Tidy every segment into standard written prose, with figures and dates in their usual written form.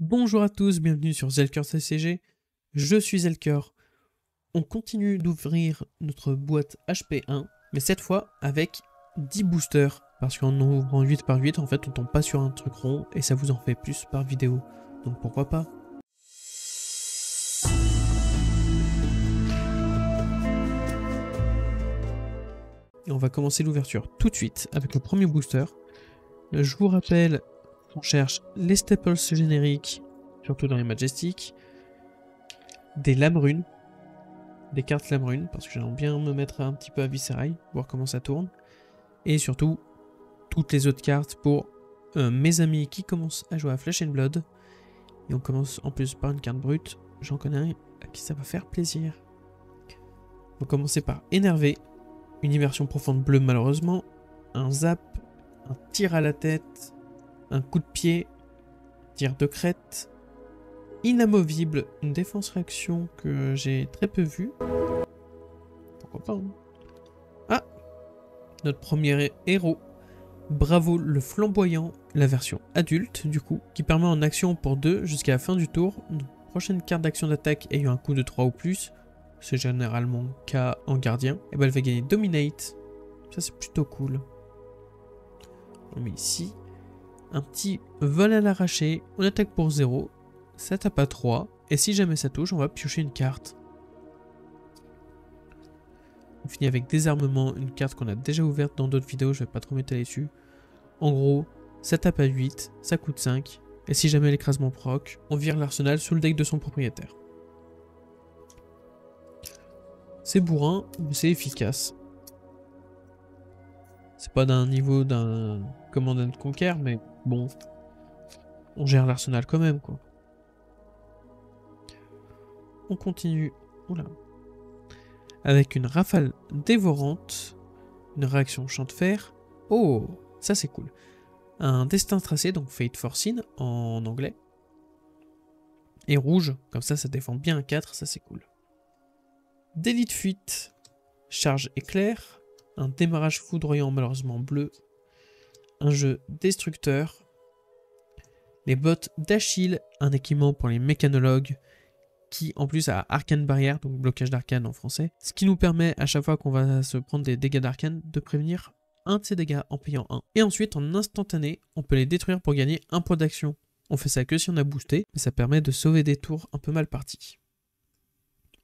Bonjour à tous, bienvenue sur Zelker CCG, je suis Zelker. On continue d'ouvrir notre boîte HP1, mais cette fois avec 10 boosters, parce qu'en ouvrant 8 par 8, en fait on tombe pas sur un truc rond, et ça vous en fait plus par vidéo, donc pourquoi pas. Et on va commencer l'ouverture tout de suite avec le premier booster. Je vous rappelle qu'on cherche les staples génériques, surtout dans les Majestics, des lames runes, des cartes lames runes, parce que j'aimerais bien me mettre un petit peu à Viscerail, voir comment ça tourne, et surtout toutes les autres cartes pour mes amis qui commencent à jouer à Flesh and Blood. Et on commence en plus par une carte brute, j'en connais un à qui ça va faire plaisir. On va commencer par Énervé, une immersion profonde bleue malheureusement, un zap, un tir à la tête, un coup de pied, tir de crête, inamovible, une défense réaction que j'ai très peu vue. Pourquoi pas, hein. Ah, notre premier héros, Bravo le flamboyant, la version adulte du coup, qui permet en action pour 2 jusqu'à la fin du tour. Notre prochaine carte d'action d'attaque ayant un coût de 3 ou plus, c'est généralement cas en gardien, et ben elle va gagner Dominate. Ça c'est plutôt cool. On met ici un petit vol à l'arraché, on attaque pour 0, ça tape à 3, et si jamais ça touche, on va piocher une carte. On finit avec Désarmement, une carte qu'on a déjà ouverte dans d'autres vidéos, je vais pas trop m'étaler dessus. En gros, ça tape à 8, ça coûte 5, et si jamais l'écrasement proc, on vire l'arsenal sous le deck de son propriétaire. C'est bourrin, mais c'est efficace. C'est pas d'un niveau d'un Command and Conquer, mais bon, on gère l'arsenal quand même, quoi. On continue, oula, avec une rafale dévorante, une réaction champ de fer. Oh, ça c'est cool. Un destin tracé, donc Fate Foreseen en anglais. Et rouge, comme ça défend bien un 4, ça c'est cool. Délit de fuite, charge éclair, un démarrage foudroyant malheureusement bleu, un jeu destructeur, les bottes d'Achille, un équipement pour les mécanologues, qui en plus a Arcane Barrière, donc blocage d'arcane en français, ce qui nous permet à chaque fois qu'on va se prendre des dégâts d'arcane de prévenir un de ces dégâts en payant 1. Et ensuite en instantané, on peut les détruire pour gagner un point d'action. On fait ça que si on a boosté, mais ça permet de sauver des tours un peu mal partis.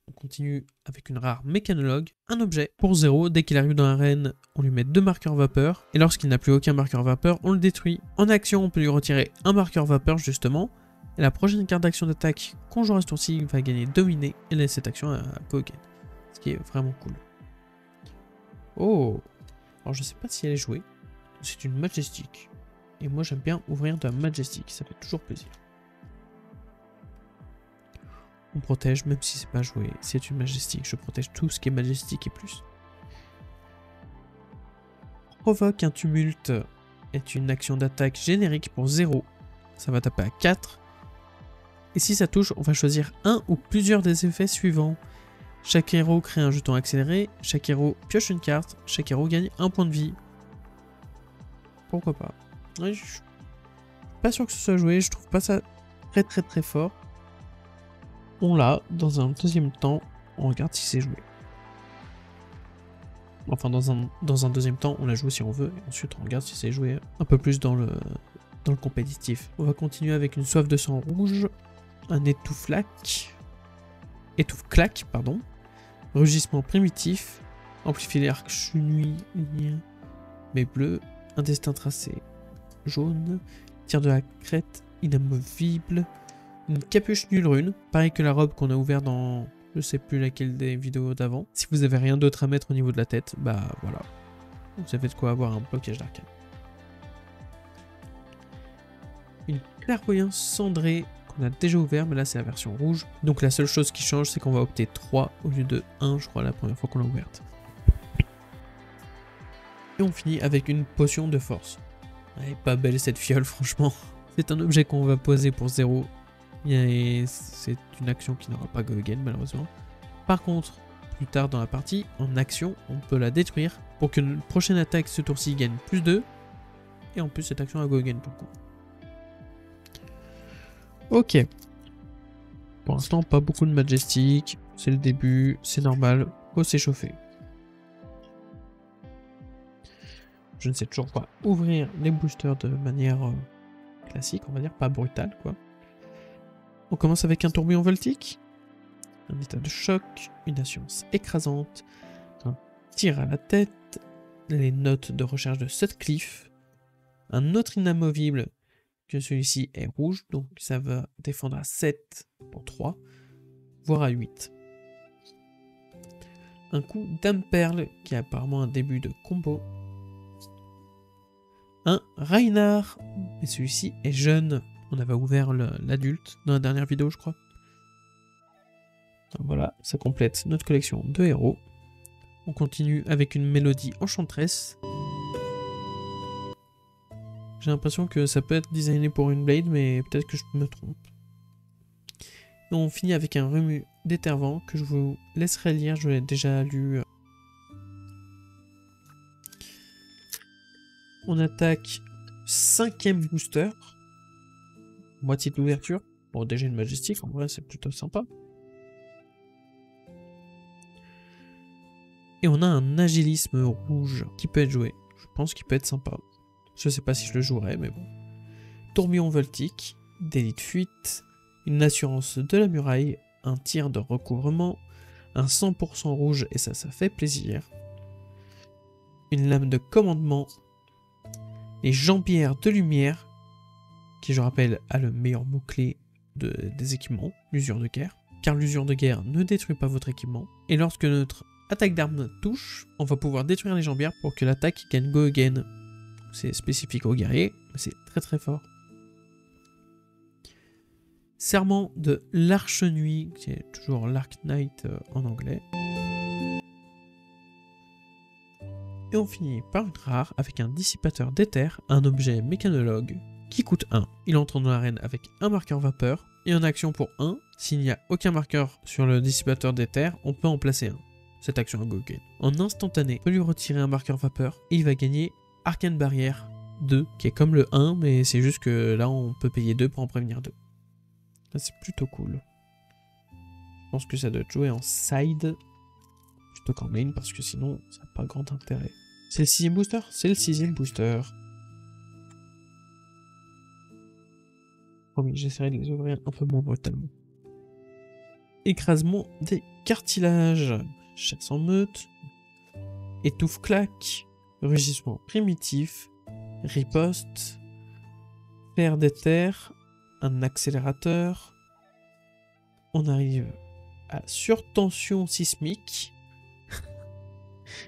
On continue avec une rare mécanologue, un objet pour 0, dès qu'il arrive dans l'arène, on lui met 2 marqueurs vapeur, et lorsqu'il n'a plus aucun marqueur vapeur, on le détruit. En action, on peut lui retirer un marqueur vapeur justement, et la prochaine carte d'action d'attaque qu'on jouera ce tour-ci va gagner Dominer et laisser cette action à Kogen. Ce qui est vraiment cool. Oh, alors je sais pas si elle est jouée. C'est une Majestic. Et moi j'aime bien ouvrir de la Majestic, ça fait toujours plaisir. On protège même si c'est pas joué. Si c'est une Majestic, je protège tout ce qui est Majestic et plus. Provoque un tumulte est une action d'attaque générique pour 0. Ça va taper à 4. Et si ça touche, on va choisir un ou plusieurs des effets suivants. Chaque héros crée un jeton accéléré, chaque héros pioche une carte, chaque héros gagne un point de vie. Pourquoi pas. Ouais, je suis pas sûr que ce soit joué, je trouve pas ça très fort. On l'a, dans un deuxième temps, on regarde si c'est joué. Enfin, dans un deuxième temps, on la joue si on veut, et ensuite on regarde si c'est joué un peu plus dans le compétitif. On va continuer avec une soif de sang rouge, un étouffe-claque, pardon, rugissement primitif, amplifier l'arc nuit, mais bleu, un destin tracé jaune, tir de la crête, inamovible, une capuche nulle rune, pareil que la robe qu'on a ouverte dans je sais plus laquelle des vidéos d'avant. Si vous avez rien d'autre à mettre au niveau de la tête, bah voilà, vous avez de quoi avoir un blocage d'arcane. Une clairvoyance cendrée qu'on a déjà ouvert, mais là c'est la version rouge. Donc la seule chose qui change, c'est qu'on va opter 3 au lieu de 1, je crois, la première fois qu'on l'a ouverte. Et on finit avec une potion de force. Elle est pas belle cette fiole, franchement. C'est un objet qu'on va poser pour 0. Et c'est une action qui n'aura pas go again, malheureusement. Par contre, plus tard dans la partie, en action, on peut la détruire pour que notre prochaine attaque ce tour-ci gagne plus 2. Et en plus, cette action a go again pour le coup. Ok. Pour l'instant, pas beaucoup de Majestic. C'est le début, c'est normal. Faut s'échauffer. Je ne sais toujours pas ouvrir les boosters de manière classique, on va dire, pas brutale, quoi. On commence avec un tourbillon voltique, un état de choc, une assurance écrasante, un tir à la tête, les notes de recherche de Sutcliffe, un autre inamovible, que celui-ci est rouge, donc ça va défendre à 7 pour 3, voire à 8. Un coup Dame Perle, qui a apparemment un début de combo. Un Reinhardt, mais celui-ci est jeune. On avait ouvert l'adulte dans la dernière vidéo, je crois. Donc voilà, ça complète notre collection de héros. On continue avec une mélodie enchanteresse. J'ai l'impression que ça peut être designé pour une blade, mais peut-être que je me trompe. Et on finit avec un remue d'étervant que je vous laisserai lire, je l'ai déjà lu. On attaque 5e booster. Moitié de l'ouverture. Bon, déjà une Majestic, en vrai c'est plutôt sympa. Et on a un agilisme rouge qui peut être joué. Je pense qu'il peut être sympa. Je sais pas si je le jouerai, mais bon. Tourbillon voltique, délit de fuite, une assurance de la muraille, un tir de recouvrement, un 100% rouge, et ça fait plaisir. Une lame de commandement, les jambières de lumière, qui je rappelle a le meilleur mot-clé des équipements, l'usure de guerre, car l'usure de guerre ne détruit pas votre équipement, et lorsque notre attaque d'armes touche, on va pouvoir détruire les jambières pour que l'attaque gagne go again. C'est spécifique aux guerriers, mais c'est très très fort. Serment de l'Arche Nuit, qui est toujours l'Arc Knight en anglais. Et on finit par une rare avec un dissipateur d'éther, un objet mécanologue qui coûte 1. Il entre dans l'arène avec un marqueur vapeur et en action pour 1. S'il n'y a aucun marqueur sur le dissipateur d'éther, on peut en placer un. Cette action à Gogen. En instantané, on peut lui retirer un marqueur vapeur et il va gagner Arcane Barrière 2, qui est comme le 1, mais c'est juste que là on peut payer 2 pour en prévenir 2. C'est plutôt cool. Je pense que ça doit être joué en side plutôt qu'en main, parce que sinon ça n'a pas grand intérêt. C'est le 6e booster? C'est le 6e booster. Promis, j'essaierai de les ouvrir un peu moins brutalement. Écrasement des cartilages. Chasse en meute. Étouffe-claque. Rugissement primitif. Riposte. Fer d'éther. Un accélérateur. On arrive à surtension sismique.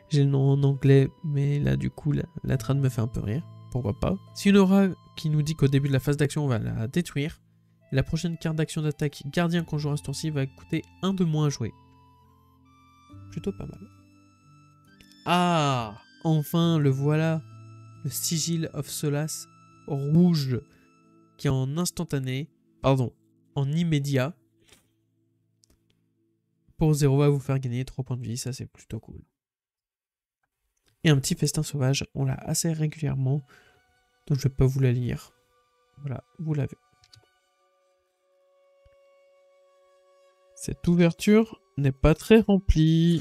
J'ai le nom en anglais, mais là du coup la trad me fait un peu rire. Pourquoi pas. C'est une aura qui nous dit qu'au début de la phase d'action on va la détruire. Et la prochaine carte d'action d'attaque gardien qu'on jouera ce tour-ci va coûter 1 de moins à jouer. Plutôt pas mal. Ah, enfin le voilà. Le Sigil of Solace rouge qui est en instantané, pardon, en immédiat. Pour 0 va vous faire gagner 3 points de vie, ça c'est plutôt cool. Et un petit festin sauvage, on l'a assez régulièrement, donc je vais pas vous la lire. Voilà, vous l'avez. Cette ouverture n'est pas très remplie.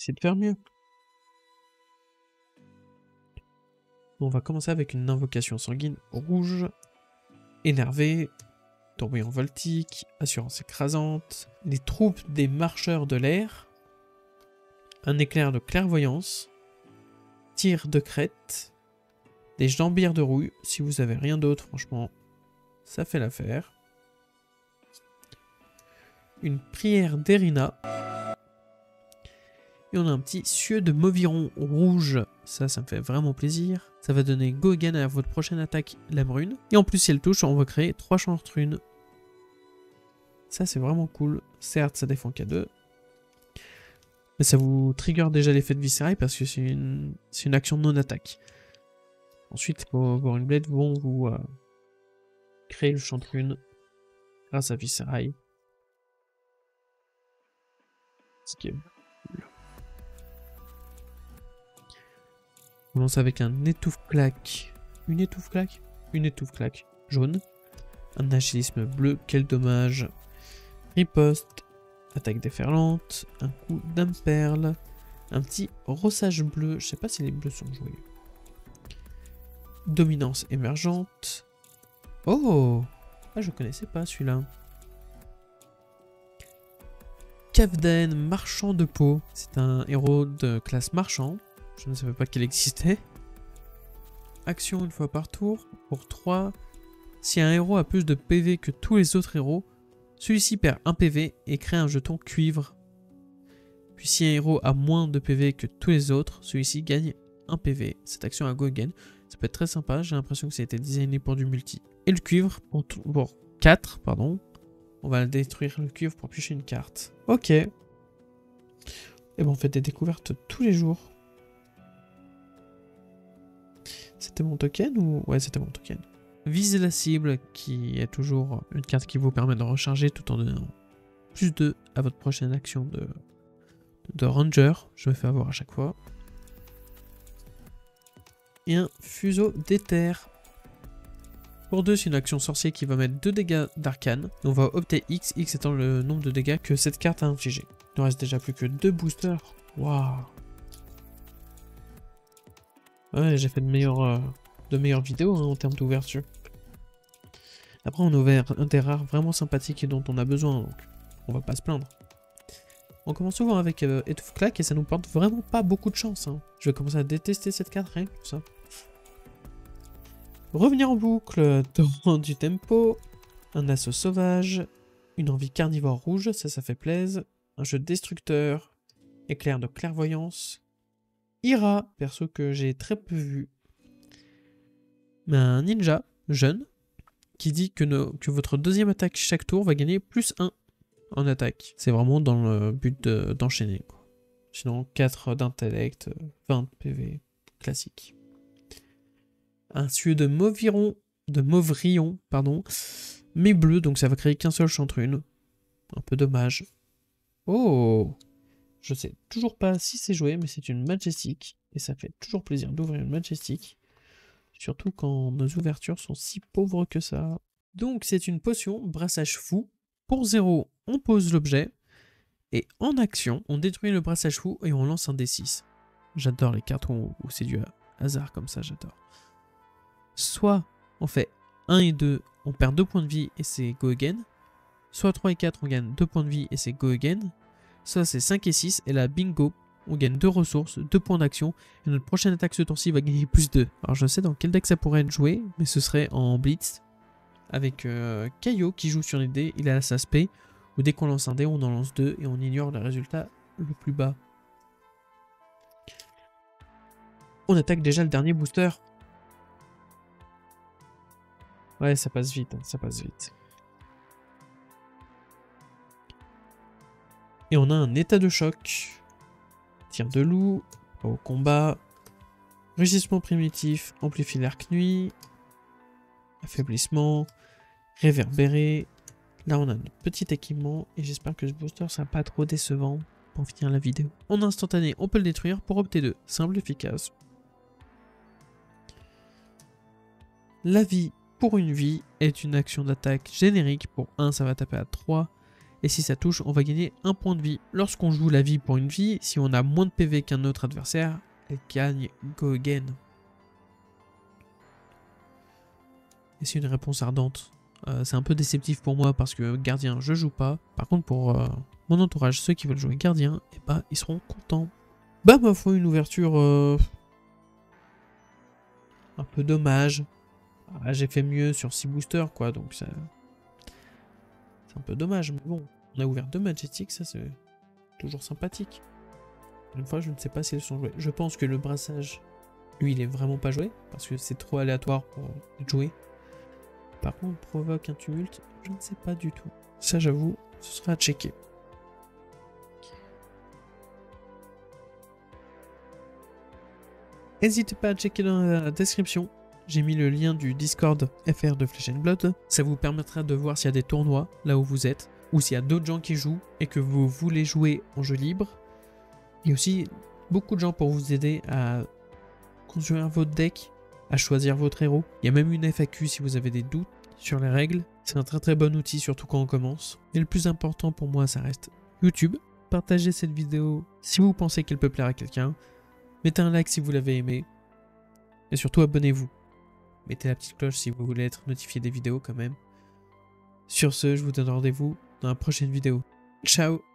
Essayez de faire mieux. On va commencer avec une invocation sanguine rouge, énervé, tourbillon voltique, assurance écrasante, les troupes des marcheurs de l'air, un éclair de clairvoyance, tir de crête, des jambières de rouille. Si vous avez rien d'autre, franchement, ça fait l'affaire. Une prière d'Erina. Et on a un petit cieux de Mauviron rouge. Ça me fait vraiment plaisir. Ça va donner go again à votre prochaine attaque, la brune. Et en plus, si elle touche, on va créer 3 chances runes. Ça, c'est vraiment cool. Certes, ça défend qu'à 2. Mais ça vous trigger déjà l'effet de Viscerail parce que c'est une action non-attaque. Ensuite, pour une blade, vont vous créer le champ de runes grâce à Viscerail. Ce qui est cool. On lance avec un étouffe-claque une étouffe-claque. Une étouffe-claque jaune. Un agilisme bleu, quel dommage. Riposte. Attaque déferlante. Un coup d'âme perle. Un petit rossage bleu. Je sais pas si les bleus sont joyeux. Dominance émergente. Oh! Ah, je connaissais pas celui-là. Kavden, marchand de peau. C'est un héros de classe marchand. Je ne savais pas qu'il existait. Action une fois par tour. Pour 3. Si un héros a plus de PV que tous les autres héros, celui-ci perd 1 PV et crée un jeton cuivre. Puis si un héros a moins de PV que tous les autres, celui-ci gagne 1 PV. Cette action à go again. Ça peut être très sympa. J'ai l'impression que ça a été designé pour du multi. Et le cuivre, pour 4, pardon. On va détruire le cuivre pour piocher une carte. Ok. Et ben on fait des découvertes tous les jours. C'était mon token ou... Ouais, c'était mon token. Visez la cible, qui est toujours une carte qui vous permet de recharger tout en donnant plus 2 à votre prochaine action de ranger. Je me fais avoir à chaque fois. Et un fuseau d'éther. Pour 2, c'est une action sorcier qui va mettre 2 dégâts d'arcane. On va opter X, X étant le nombre de dégâts que cette carte a infligé. Il ne reste déjà plus que 2 boosters. Waouh. Ouais, j'ai fait de meilleures vidéos hein, en termes d'ouverture. Après, on a ouvert un des rares vraiment sympathiques et dont on a besoin, donc on va pas se plaindre. On commence souvent avec étouffe-claque et ça nous porte vraiment pas beaucoup de chance. Hein. Je vais commencer à détester cette carte, rien que pour ça. Revenir en boucle, torrent du tempo, un assaut sauvage, une envie carnivore rouge, ça fait plaisir, un jeu destructeur, éclair de clairvoyance, Ira, perso que j'ai très peu vu, un ninja jeune qui dit que votre deuxième attaque chaque tour va gagner plus 1 en attaque. C'est vraiment dans le but d'enchaîner. Sinon 4 d'intellect, 20 de PV, classique. Un cieux de Mauvrillon, pardon, mais bleu, donc ça va créer qu'un seul chantrune. Un peu dommage. Oh! Je sais toujours pas si c'est joué, mais c'est une Majestic, et ça fait toujours plaisir d'ouvrir une Majestic. Surtout quand nos ouvertures sont si pauvres que ça. Donc c'est une potion, brassage fou. Pour 0, on pose l'objet, et en action, on détruit le brassage fou et on lance un D6. J'adore les cartes où c'est du hasard comme ça, j'adore. Soit on fait 1 et 2, on perd 2 points de vie et c'est go again. Soit 3 et 4, on gagne 2 points de vie et c'est go again. Soit c'est 5 et 6, et là bingo, on gagne 2 ressources, 2 points d'action, et notre prochaine attaque ce tour-ci va gagner plus 2. Alors je sais dans quel deck ça pourrait être joué, mais ce serait en blitz, avec Kaio qui joue sur les dés, il a sa spé, où dès qu'on lance un dé, on en lance 2, et on ignore le résultat le plus bas. On attaque déjà le dernier booster. Ouais, ça passe vite, hein, ça passe vite. Et on a un état de choc. Tir de loup, au combat. Rugissement primitif, amplifie l'arc nuit. Affaiblissement, réverbéré. Là, on a notre petit équipement. Et j'espère que ce booster sera pas trop décevant pour finir la vidéo. En instantané, on peut le détruire pour opter 2. Simple, efficace. La vie pour une vie est une action d'attaque générique. Pour 1, ça va taper à 3. Et si ça touche, on va gagner 1 point de vie. Lorsqu'on joue la vie pour une vie, si on a moins de PV qu'un autre adversaire, elle gagne go again. Et c'est une réponse ardente. C'est un peu déceptif pour moi parce que gardien, je joue pas. Par contre, pour mon entourage, ceux qui veulent jouer gardien, et bah, ils seront contents. Bah, ma foi, une ouverture un peu dommage. Ah, j'ai fait mieux sur 6 boosters, quoi, donc ça... C'est un peu dommage, mais bon. On a ouvert 2 Majestics, ça c'est toujours sympathique. Une fois, je ne sais pas si elles sont jouées. Je pense que le brassage, lui, il est vraiment pas joué, parce que c'est trop aléatoire pour être joué. Par contre, provoque un tumulte, je ne sais pas du tout. Ça, j'avoue, ce sera à checker. N'hésitez pas à checker dans la description. J'ai mis le lien du Discord FR de Flesh and Blood. Ça vous permettra de voir s'il y a des tournois là où vous êtes, ou s'il y a d'autres gens qui jouent et que vous voulez jouer en jeu libre. Il y a aussi beaucoup de gens pour vous aider à construire votre deck à choisir votre héros. Il y a même une FAQ si vous avez des doutes sur les règles. C'est un très bon outil, surtout quand on commence. Et le plus important pour moi, ça reste YouTube. Partagez cette vidéo si vous pensez qu'elle peut plaire à quelqu'un. Mettez un like si vous l'avez aimé. Et surtout, abonnez-vous. Mettez la petite cloche si vous voulez être notifié des vidéos quand même. Sur ce, je vous donne rendez-vous dans la prochaine vidéo. Ciao!